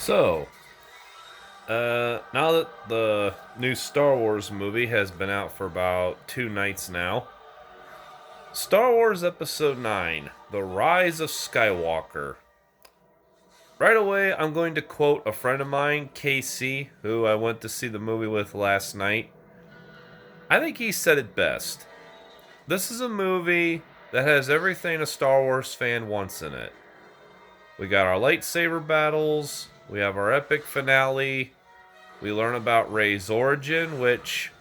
So, now that the new Star Wars movie has been out for about 2 nights now, Star Wars Episode 9, The Rise of Skywalker. Right away, I'm going to quote a friend of mine, KC, who I went to see the movie with last night. I think he said it best. This is a movie that has everything a Star Wars fan wants in it. We got our lightsaber battles, we have our epic finale, we learn about Rey's origin, which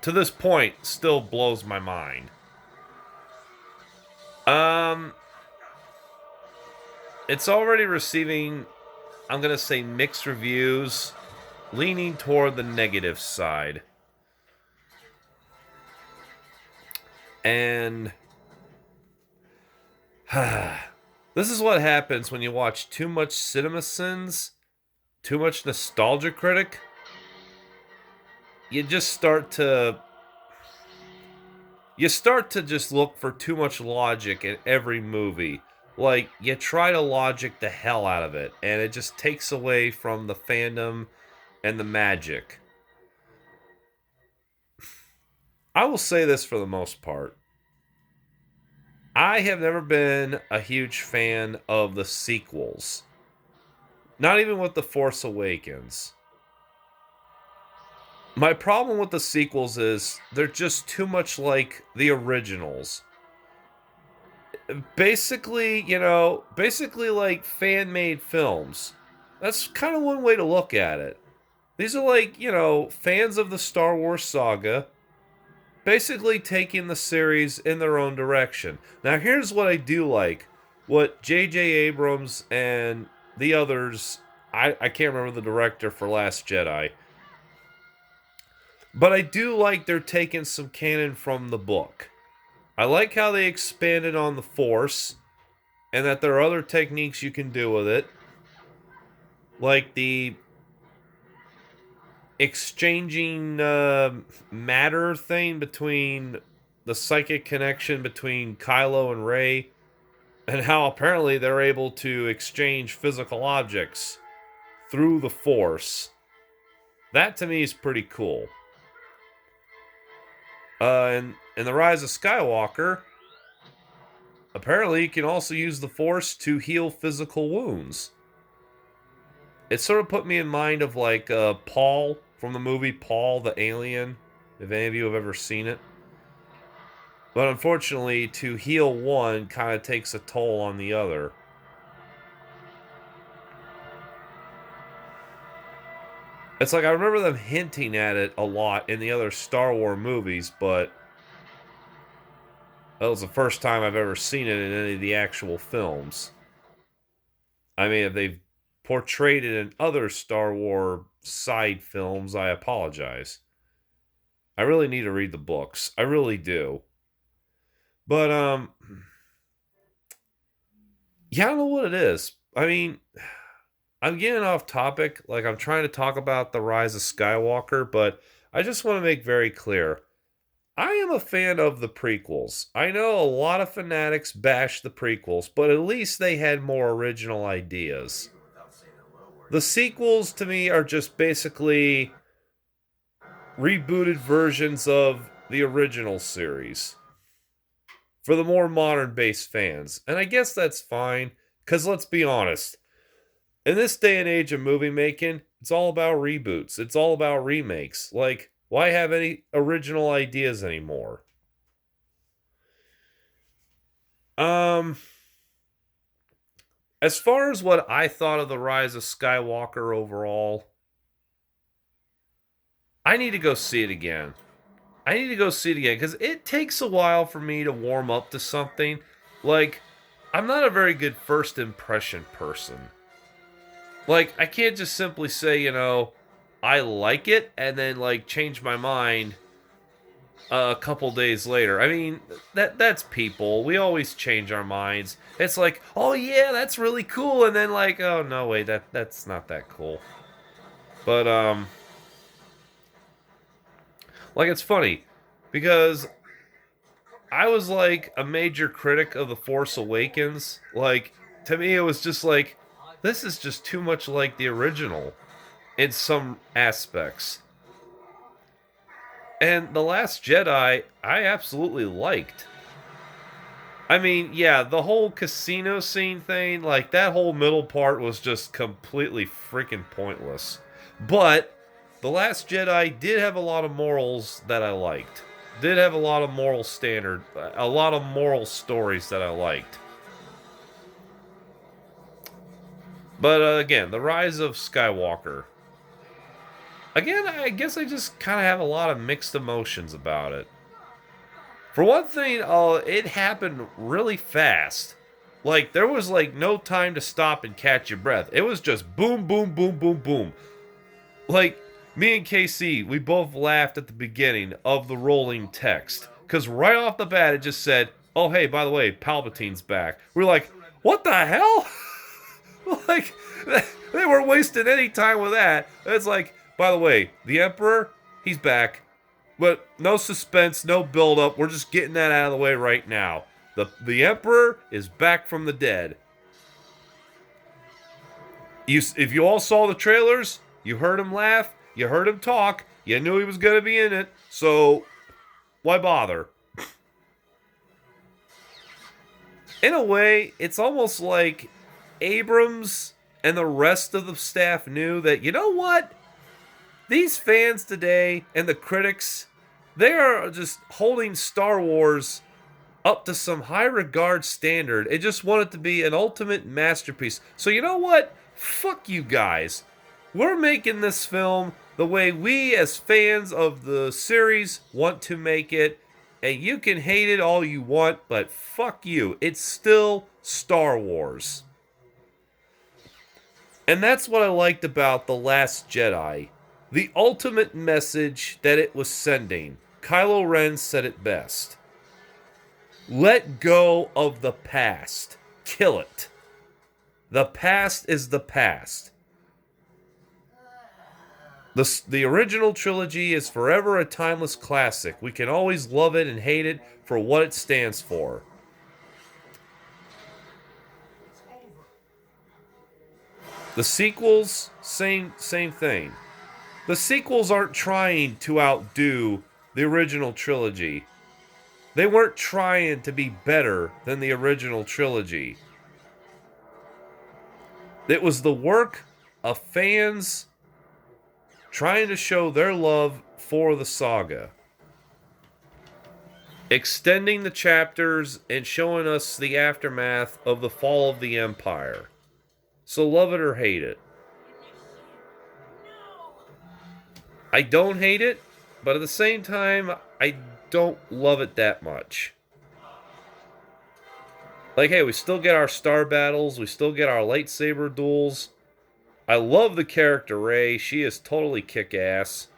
to this point still blows my mind. Um it's already receiving, I'm going to say, mixed reviews, leaning toward the negative side. And this is what happens when you watch too much CinemaSins, too much Nostalgia Critic. You start to just look for too much logic in every movie. Like, you try to logic the hell out of it, and it just takes away from the fandom and the magic. I will say this for the most part. I have never been a huge fan of the sequels. Not even with The Force Awakens. My problem with the sequels is they're just too much like the originals. Basically like fan-made films. That's kind of one way to look at it. These are like, fans of the Star Wars saga, basically taking the series in their own direction. Now, here's what I do like. What J.J. Abrams and the others, I can't remember the director for Last Jedi, but I do like they're taking some canon from the book. I like how they expanded on the Force, and that there are other techniques you can do with it, like the exchanging matter thing between the psychic connection between Kylo and Rey, and how apparently they're able to exchange physical objects through the Force. That to me is pretty cool. And in The Rise of Skywalker, apparently you can also use the Force to heal physical wounds. It sort of put me in mind of like Paul from the movie Paul the Alien, if any of you have ever seen it. But unfortunately, to heal one kind of takes a toll on the other. It's like I remember them hinting at it a lot in the other Star Wars movies, but that was the first time I've ever seen it in any of the actual films. I mean, if they've portrayed it in other Star Wars side films, I apologize. I really need to read the books. I really do. But yeah, I don't know what it is. I mean, I'm getting off topic. Like, I'm trying to talk about The Rise of Skywalker, but I just want to make very clear. I am a fan of the prequels. I know a lot of fanatics bash the prequels, but at least they had more original ideas. The sequels to me are just basically rebooted versions of the original series for the more modern based fans. And I guess that's fine, because let's be honest. In this day and age of movie making, it's all about reboots. It's all about remakes. Like, why have any original ideas anymore? As far as what I thought of The Rise of Skywalker overall, I need to go see it again. I need to go see it again because it takes a while for me to warm up to something. Like, I'm not a very good first impression person. Like, I can't just simply say, I like it and then, like, change my mind a couple days later. I mean, that's people. We always change our minds. It's like, oh yeah, that's really cool, and then like, oh no, wait, that's not that cool. But like, it's funny because I was like a major critic of The Force Awakens. Like, to me, it was just like, this is just too much like the original in some aspects. And The Last Jedi, I absolutely liked. I mean, yeah, the whole casino scene thing, like that whole middle part was just completely freaking pointless. But The Last Jedi did have a lot of morals that I liked. Did have a lot of moral standard, a lot of moral stories that I liked. But again, The Rise of Skywalker. Again, I guess I just kind of have a lot of mixed emotions about it. For one thing, it happened really fast. Like there was like no time to stop and catch your breath. It was just boom, boom, boom, boom, boom. Like me and KC, we both laughed at the beginning of the rolling text because right off the bat it just said, "Oh hey, by the way, Palpatine's back." We're like, "What the hell?" Like they weren't wasting any time with that. It's like, by the way, the Emperor, he's back. But no suspense, no build up. We're just getting that out of the way right now. The Emperor is back from the dead. If you all saw the trailers, you heard him laugh, you heard him talk, you knew he was going to be in it. So why bother? In a way, it's almost like Abrams and the rest of the staff knew that, you know what? These fans today and the critics, they are just holding Star Wars up to some high regard standard. It just wanted to be an ultimate masterpiece. So you know what? Fuck you guys. We're making this film the way we as fans of the series want to make it. And you can hate it all you want, but fuck you. It's still Star Wars. And that's what I liked about The Last Jedi. The ultimate message that it was sending. Kylo Ren said it best. Let go of the past. Kill it. The past is the past. The original trilogy is forever a timeless classic. We can always love it and hate it for what it stands for. The sequels, same thing. The sequels aren't trying to outdo the original trilogy. They weren't trying to be better than the original trilogy. It was the work of fans trying to show their love for the saga. Extending the chapters and showing us the aftermath of the fall of the Empire. So love it or hate it. I don't hate it, but at the same time, I don't love it that much. Like, hey, we still get our star battles, we still get our lightsaber duels. I love the character Rey. She is totally kick-ass.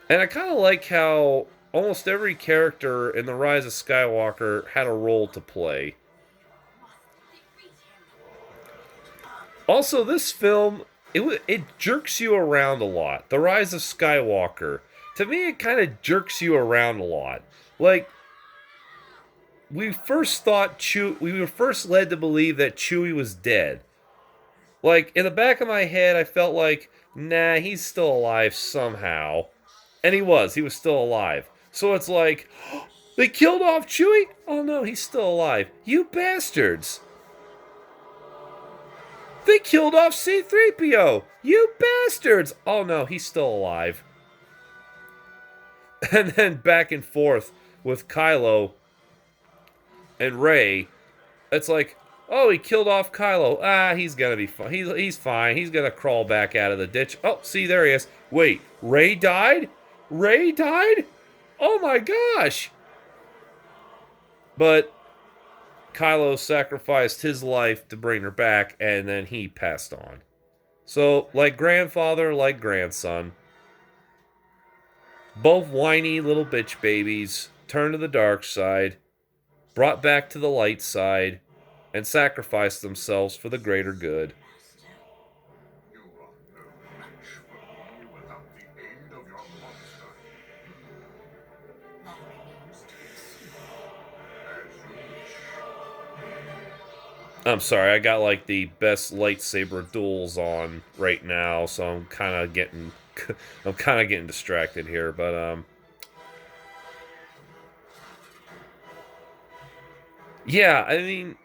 And I kind of like how almost every character in The Rise of Skywalker had a role to play. Also, this film, it jerks you around a lot. The Rise of Skywalker. To me, it kind of jerks you around a lot. Like, we first thought we were first led to believe that Chewie was dead. Like, in the back of my head, I felt like, nah, he's still alive somehow. And he was still alive. So it's like, oh, they killed off Chewie? Oh no, he's still alive. You bastards. They killed off C-3PO. You bastards. Oh no, he's still alive. And then back and forth with Kylo and Rey. It's like, oh, he killed off Kylo. Ah, he's gonna be fine. He's fine. He's gonna crawl back out of the ditch. Oh, see, there he is. Wait, Rey died? Rey died? Oh my gosh! But Kylo sacrificed his life to bring her back, and then he passed on. So, like grandfather, like grandson. Both whiny little bitch babies turned to the dark side, brought back to the light side, and sacrificed themselves for the greater good. I'm sorry, I got like the best lightsaber duels on right now, so I'm kind of getting I'm kind of getting distracted here, but yeah, I mean,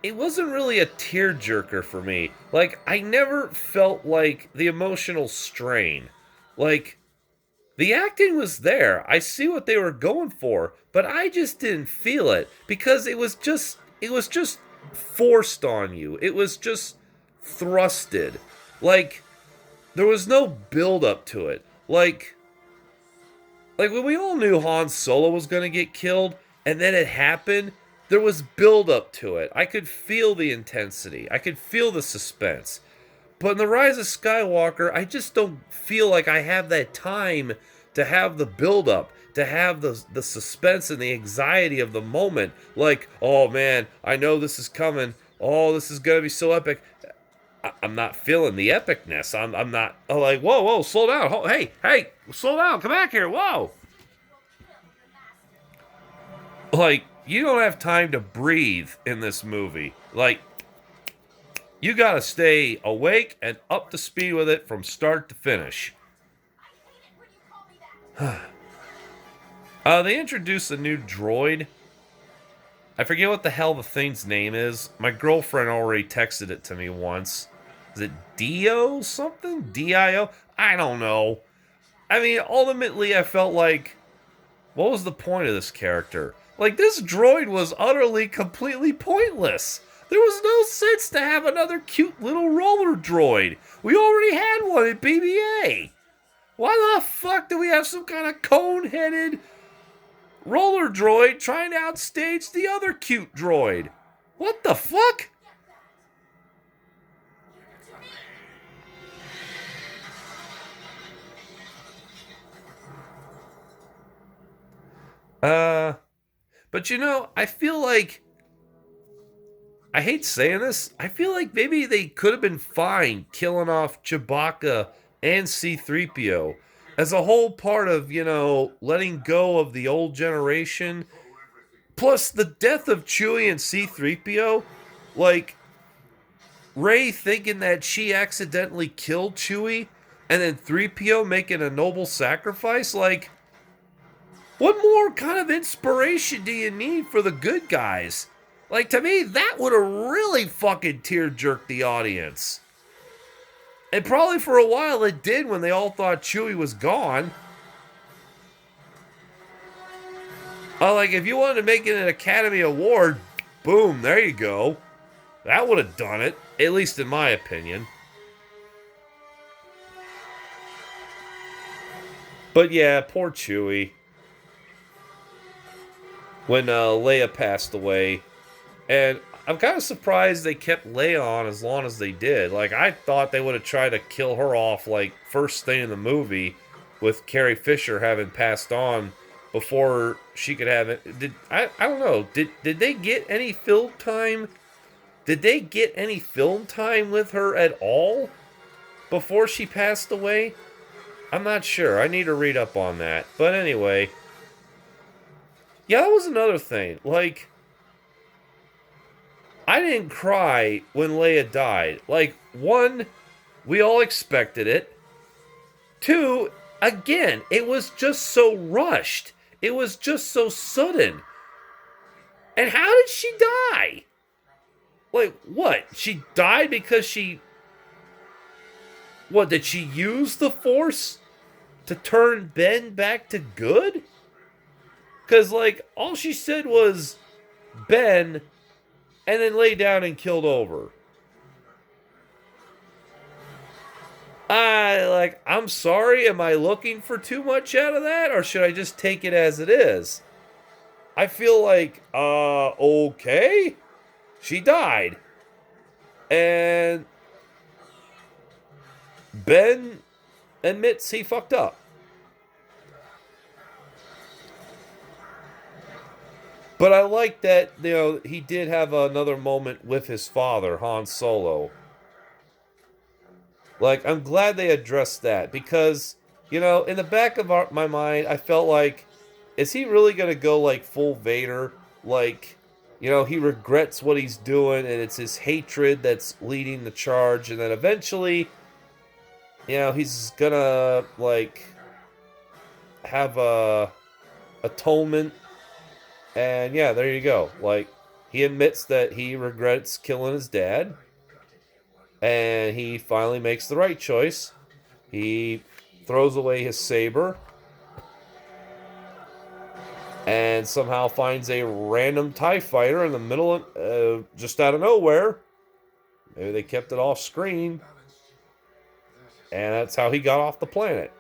it wasn't really a tearjerker for me. Like I never felt like the emotional strain. Like the acting was there. I see what they were going for, but I just didn't feel it because it was just forced on you. It was just thrusted. Like there was no build up to it. Like when we all knew Han Solo was going to get killed and then it happened, there was build up to it. I could feel the intensity. I could feel the suspense. But in the Rise of Skywalker, I just don't feel like I have that time to have the build up, to have the suspense and the anxiety of the moment. Like, oh man, I know this is coming. Oh, this is gonna be so epic. I'm not feeling the epicness. I'm not like, whoa, whoa, slow down. Hey, hey, slow down. Come back here. Whoa. Like, you don't have time to breathe in this movie. Like, you gotta stay awake and up to speed with it from start to finish. They introduced a new droid. I forget what the hell the thing's name is. My girlfriend already texted it to me once. Is it Dio something? Dio? I don't know. I mean, ultimately, I felt like, what was the point of this character? Like, this droid was utterly, completely pointless. There was no sense to have another cute little roller droid. We already had one at BB-8. Why the fuck do we have some kind of cone-headed roller droid trying to outstage the other cute droid? What the fuck? Uh, but I feel like, I hate saying this, I feel like maybe they could have been fine killing off Chewbacca and C3PO as a whole part of, letting go of the old generation. Plus, the death of Chewie and C3PO, like, Rey thinking that she accidentally killed Chewie, and then 3PO making a noble sacrifice, like, what more kind of inspiration do you need for the good guys? Like, to me, that would have really fucking tear jerked the audience. And probably for a while it did when they all thought Chewie was gone. Like, if you wanted to make it an Academy Award, boom, there you go. That would have done it, at least in my opinion. But yeah, poor Chewie. When Leia passed away, and I'm kind of surprised they kept Leia on as long as they did. Like, I thought they would have tried to kill her off, like, first thing in the movie, with Carrie Fisher having passed on before she could have it. I don't know. Did they get any film time? Did they get any film time with her at all before she passed away? I'm not sure. I need to read up on that. But anyway, yeah, that was another thing. Like, I didn't cry when Leia died. Like, one, we all expected it. Two, again, it was just so rushed. It was just so sudden. And how did she die? Like, what? She died because she. What, did she use the Force to turn Ben back to good? Because, like, all she said was Ben and then lay down and killed over. I'm sorry, am I looking for too much out of that? Or should I just take it as it is? I feel like, okay. She died. And Ben admits he fucked up. But I like that, he did have another moment with his father, Han Solo. Like, I'm glad they addressed that because, in the back of my mind, I felt like, is he really going to go, like, full Vader? Like, he regrets what he's doing, and it's his hatred that's leading the charge. And then eventually, he's gonna like have a atonement. And yeah, there you go. Like, he admits that he regrets killing his dad, and he finally makes the right choice. He throws away his saber and somehow finds a random TIE fighter in the middle of, just out of nowhere. Maybe they kept it off screen, and that's how he got off the planet.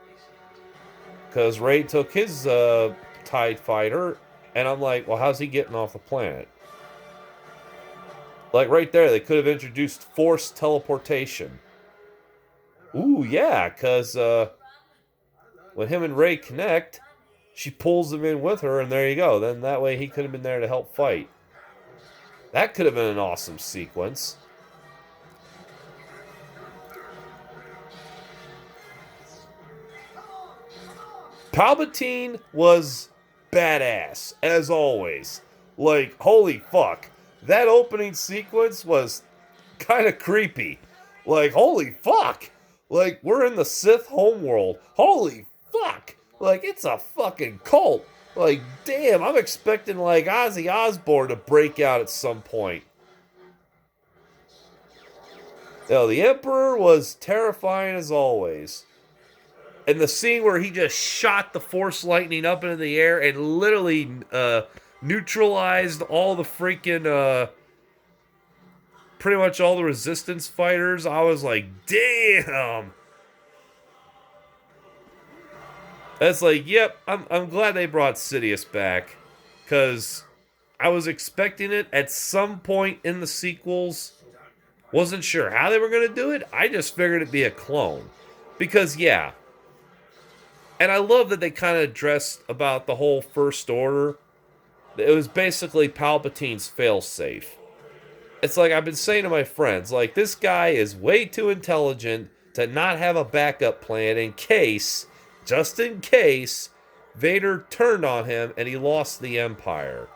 Because Rey took his TIE fighter, and I'm like, well, how's he getting off the planet? Like, right there, they could have introduced forced teleportation. Ooh, yeah, because when him and Rey connect, she pulls him in with her, and there you go. Then that way he could have been there to help fight. That could have been an awesome sequence. Palpatine was badass, as always. Like, holy fuck. That opening sequence was kind of creepy. Like, holy fuck. Like, we're in the Sith homeworld. Holy fuck. Like, it's a fucking cult. Like, damn, I'm expecting, like, Ozzy Osbourne to break out at some point. The Emperor was terrifying as always. And the scene where he just shot the Force lightning up into the air and literally neutralized all the freaking, pretty much all the Resistance fighters, I was like, damn. That's like, yep, I'm glad they brought Sidious back. Because I was expecting it at some point in the sequels. Wasn't sure how they were going to do it. I just figured it'd be a clone. Because, yeah. And I love that they kind of addressed about the whole First Order. It was basically Palpatine's failsafe. It's like I've been saying to my friends, like, this guy is way too intelligent to not have a backup plan in case, just in case, Vader turned on him and he lost the Empire.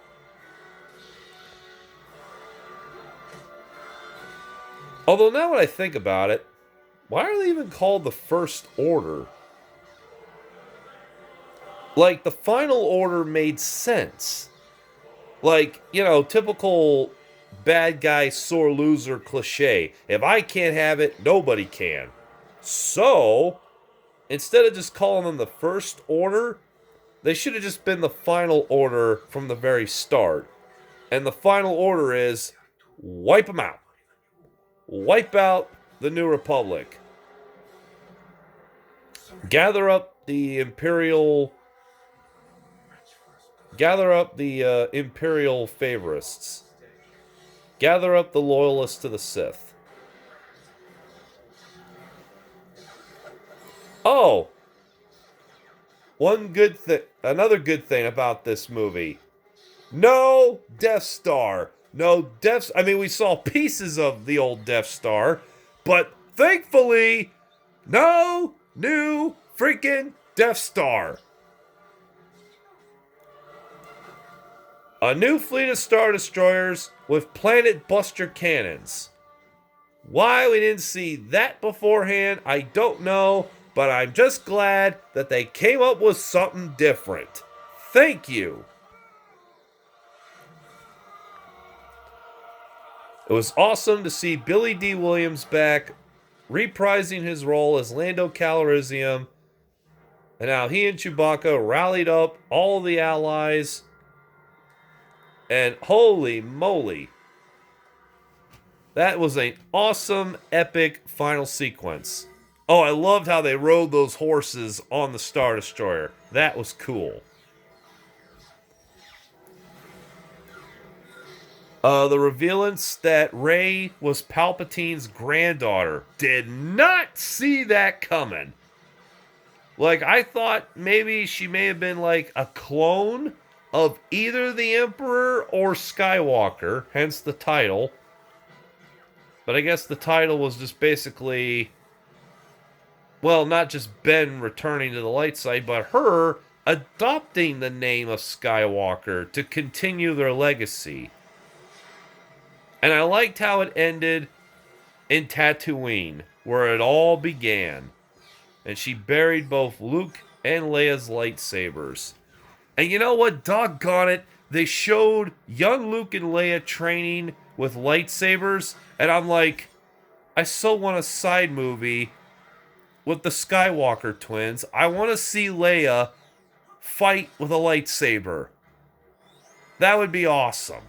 Although now when I think about it, why are they even called the First Order? Like, the Final Order made sense. Like, typical bad guy, sore loser cliche. If I can't have it, nobody can. So, instead of just calling them the First Order, they should have just been the Final Order from the very start. And the Final Order is wipe them out. Wipe out the New Republic. Gather up the Imperial favorists. Gather up the loyalists to the Sith. Oh, another good thing about this movie. No Death Star. I mean, we saw pieces of the old Death Star, but thankfully, no new freaking Death Star. A new fleet of Star Destroyers with Planet Buster cannons. Why we didn't see that beforehand, I don't know, but I'm just glad that they came up with something different. Thank you. It was awesome to see Billy D. Williams back, reprising his role as Lando Calrissian, and now he and Chewbacca rallied up all the allies. And holy moly, that was an awesome, epic final sequence. Oh, I loved how they rode those horses on the Star Destroyer. That was cool. The revealance that Rey was Palpatine's granddaughter. Did not see that coming. Like, I thought maybe she may have been like a clone of either the Emperor or Skywalker, hence the title. But I guess the title was just basically, well, not just Ben returning to the light side, but her adopting the name of Skywalker to continue their legacy. And I liked how it ended in Tatooine, where it all began. And she buried both Luke and Leia's lightsabers. And you know what? Doggone it. They showed young Luke and Leia training with lightsabers. And I'm like, I so want a side movie with the Skywalker twins. I want to see Leia fight with a lightsaber. That would be awesome.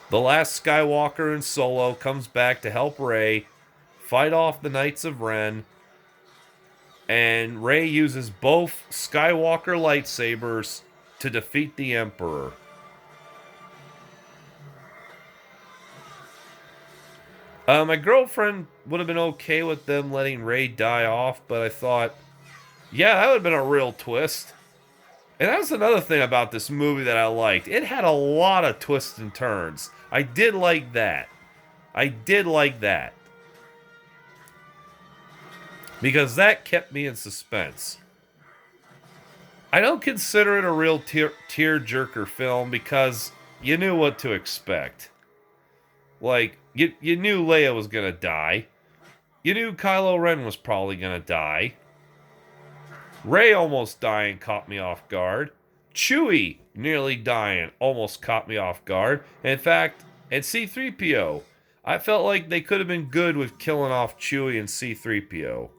The last Skywalker in Solo comes back to help Rey fight off the Knights of Ren, and Rey uses both Skywalker lightsabers to defeat the Emperor. My girlfriend would have been okay with them letting Rey die off, but I thought, yeah, that would have been a real twist. And that's another thing about this movie that I liked. It had a lot of twists and turns. I did like that. I did like that. Because that kept me in suspense. I don't consider it a real tear-jerker film because you knew what to expect. Like, you knew Leia was going to die. You knew Kylo Ren was probably going to die. Rey almost dying caught me off guard. Chewie nearly dying almost caught me off guard. In fact, and C-3PO. I felt like they could have been good with killing off Chewie and C-3PO.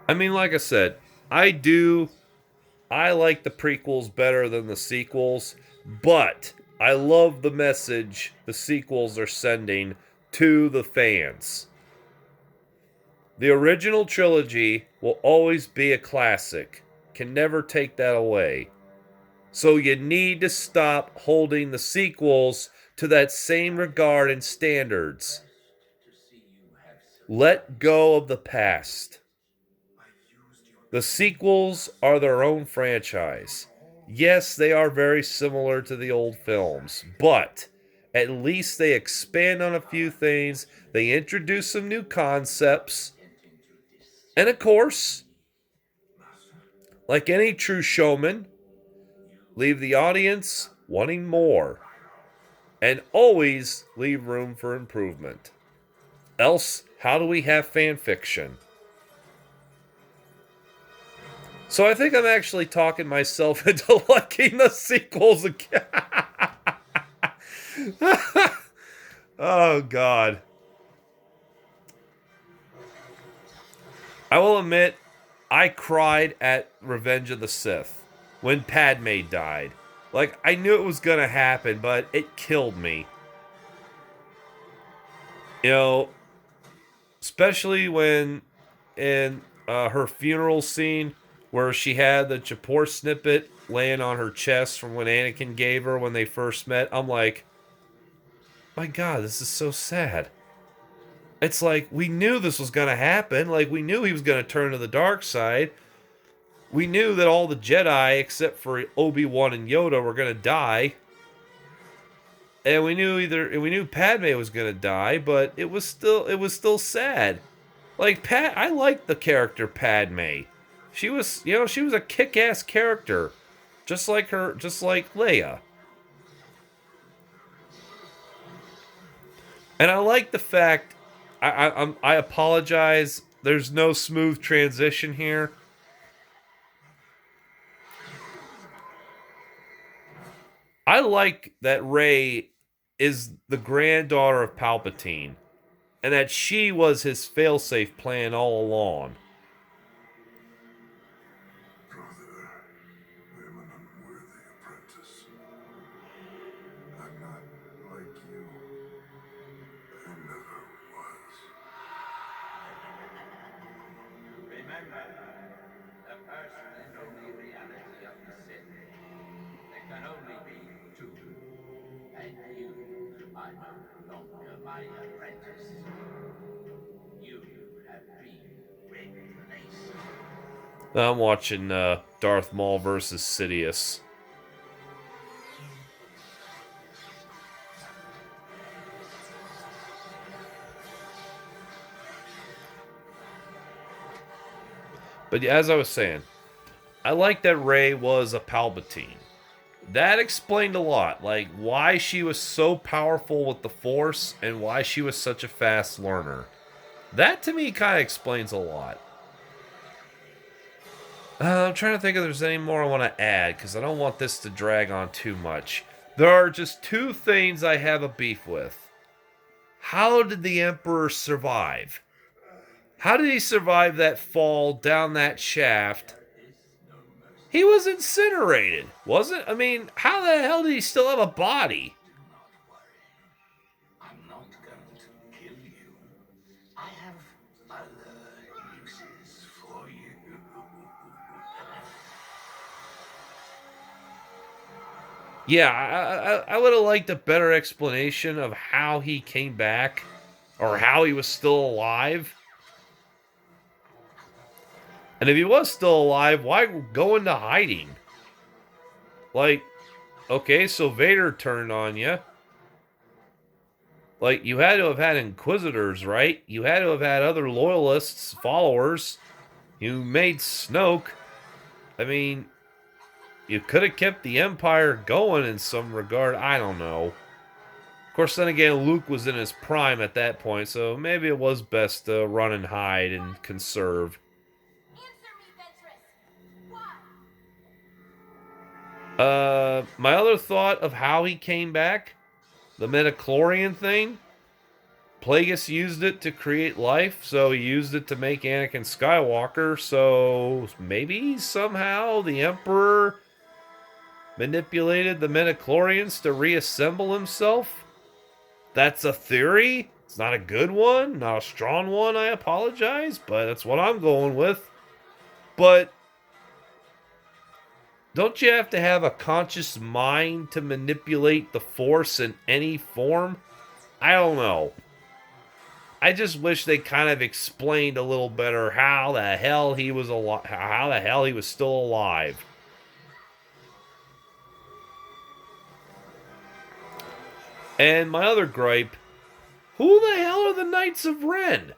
I mean, like I said, I like the prequels better than the sequels, but I love the message the sequels are sending to the fans. The original trilogy will always be a classic. Can never take that away. So you need to stop holding the sequels to that same regard and standards. Let go of the past. The sequels are their own franchise. Yes, they are very similar to the old films, but at least they expand on a few things, they introduce some new concepts, and of course, like any true showman, leave the audience wanting more, and always leave room for improvement. Else, how do we have fan fiction? So I think I'm actually talking myself into liking the sequels again. Oh, God. I will admit, I cried at Revenge of the Sith when Padme died. Like, I knew it was going to happen, but it killed me. You know, especially when in her funeral scene where she had the Japor snippet laying on her chest from when Anakin gave her when they first met. I'm like, my God, this is so sad. It's like, we knew this was going to happen. Like, we knew he was going to turn to the dark side. We knew that all the Jedi, except for Obi-Wan and Yoda, were going to die. And we knew Padme was going to die, but it was still sad. Like, I liked the character Padme. She was a kick-ass character. Just like Leia. And I like the fact, I apologize, there's no smooth transition here. I like that Rey is the granddaughter of Palpatine, and that she was his failsafe plan all along. I'm watching Darth Maul versus Sidious. But as I was saying, I like that Rey was a Palpatine. That explained a lot, like why she was so powerful with the Force and why she was such a fast learner. That to me kind of explains a lot. I'm trying to think if there's any more I want to add because I don't want this to drag on too much. There are just two things I have a beef with. How did the Emperor survive? How did he survive that fall down that shaft? He was incinerated, wasn't? I mean, how the hell did he still have a body? I'm not going to kill you. I have other uses for you. Yeah, I would have liked a better explanation of how he came back or how he was still alive. And if he was still alive, why go into hiding? Like, okay, so Vader turned on you. Like, you had to have had Inquisitors, right? You had to have had other loyalists, followers. You made Snoke. I mean, you could have kept the Empire going in some regard. I don't know. Of course, then again, Luke was in his prime at that point, so maybe it was best to run and hide and conserve. My other thought of how he came back, the midichlorian thing. Plagueis used it to create life, so he used it to make Anakin Skywalker. So maybe somehow the Emperor manipulated the midichlorians to reassemble himself. That's a theory. It's not a good one, not a strong one. I apologize, but that's what I'm going with. But don't you have to have a conscious mind to manipulate the Force in any form? I don't know. I just wish they kind of explained a little better how the hell he was alive, how the hell he was still alive. And my other gripe, who the hell are the Knights of Ren?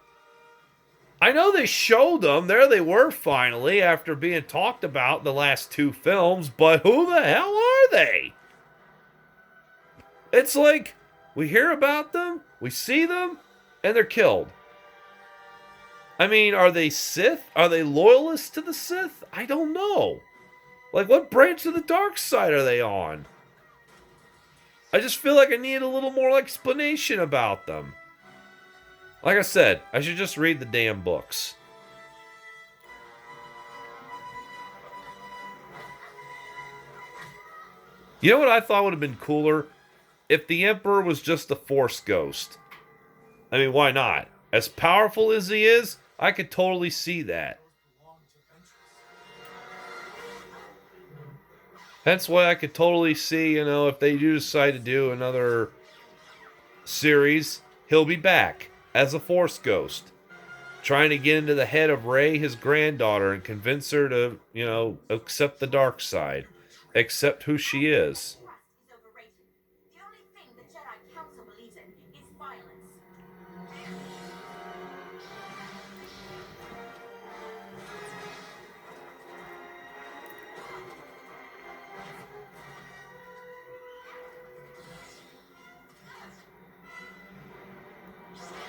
I know they showed them. There they were finally after being talked about in the last two films, but who the hell are they? It's like we hear about them, we see them, and they're killed. I mean, are they Sith? Are they loyalists to the Sith? I don't know. Like, what branch of the dark side are they on? I just feel like I need a little more explanation about them. Like I said, I should just read the damn books. You know what I thought would have been cooler? If the Emperor was just a Force ghost. I mean, why not? As powerful as he is, I could totally see that. That's why I could totally see, if they do decide to do another series, he'll be back as a Force ghost, trying to get into the head of Rey, his granddaughter, and convince her to, accept the dark side, accept who she is.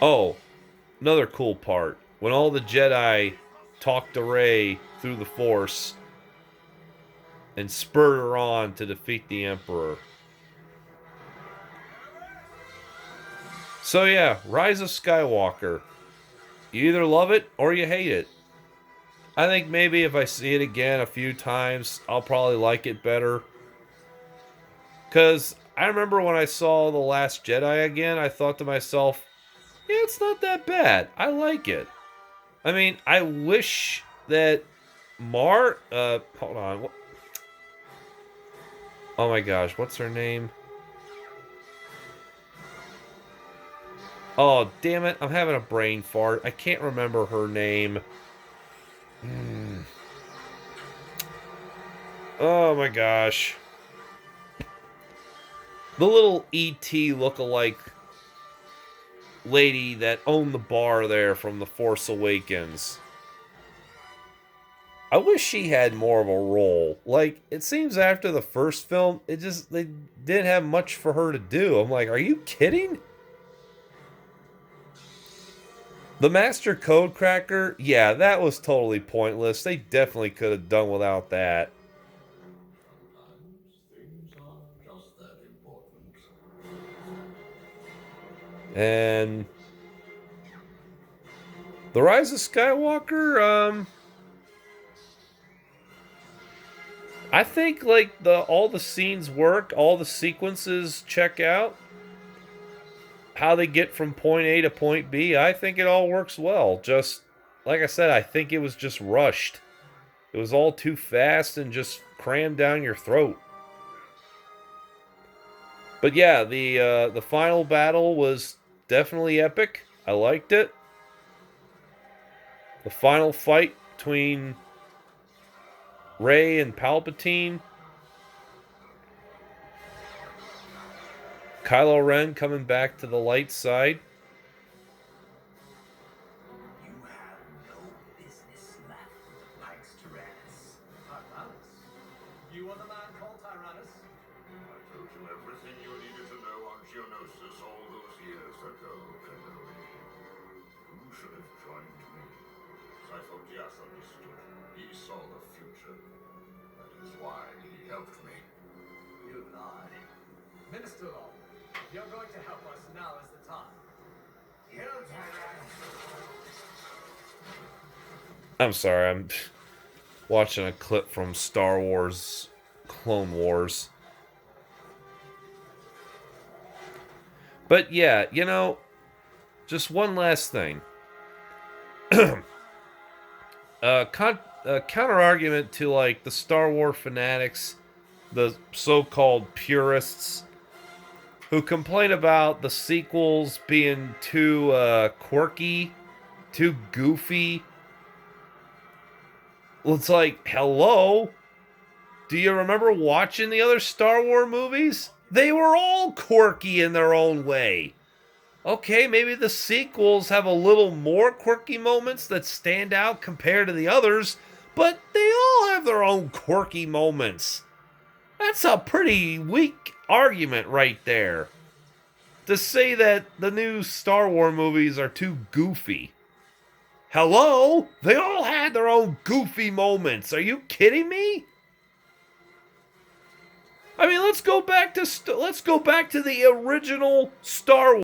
Oh, another cool part. When all the Jedi talked to Rey through the Force and spurred her on to defeat the Emperor. So yeah, Rise of Skywalker. You either love it or you hate it. I think maybe if I see it again a few times, I'll probably like it better. Because I remember when I saw The Last Jedi again, I thought to myself, yeah, it's not that bad. I like it. I mean, I wish that hold on. Oh my gosh, what's her name? Oh, damn it. I'm having a brain fart. I can't remember her name. Oh my gosh. The little E.T. look-alike lady that owned the bar there from The Force Awakens. I wish she had more of a role. Like, it seems after the first film, they didn't have much for her to do. I'm like, are you kidding? The Master Code Cracker, yeah, that was totally pointless. They definitely could have done without that. Sometimes things are just that important. And the Rise of Skywalker, I think like the all the scenes work, all the sequences check out. How they get from point A to point B, I think it all works well. Just like I said, I think it was just rushed. It was all too fast and just crammed down your throat. But yeah, the final battle was definitely epic. I liked it. The final fight between Rey and Palpatine, Kylo Ren coming back to the light side. You have no business left with the Pikes Tyrannus. Tyrannus? You are the man called Tyrannus? I told you everything you needed to know on Geonosis all those years ago, Kenobi. You should have joined me. Sifo-Dyas understood. He saw the future. That is why he helped me. You lie. Minister Law, if you're going to help us, now is the time. You, Tyrannus! I'm sorry, I'm watching a clip from Star Wars Clone Wars. But yeah, just one last thing. Counter argument to like the Star Wars fanatics, the so-called purists, who complain about the sequels being too quirky, too goofy. Well, it's like, hello? Do you remember watching the other Star Wars movies? They were all quirky in their own way. Okay, maybe the sequels have a little more quirky moments that stand out compared to the others, but they all have their own quirky moments. That's a pretty weak argument right there. To say that the new Star Wars movies are too goofy. Hello? They all had their own goofy moments. Are you kidding me? I mean, let's go back to the original Star Wars.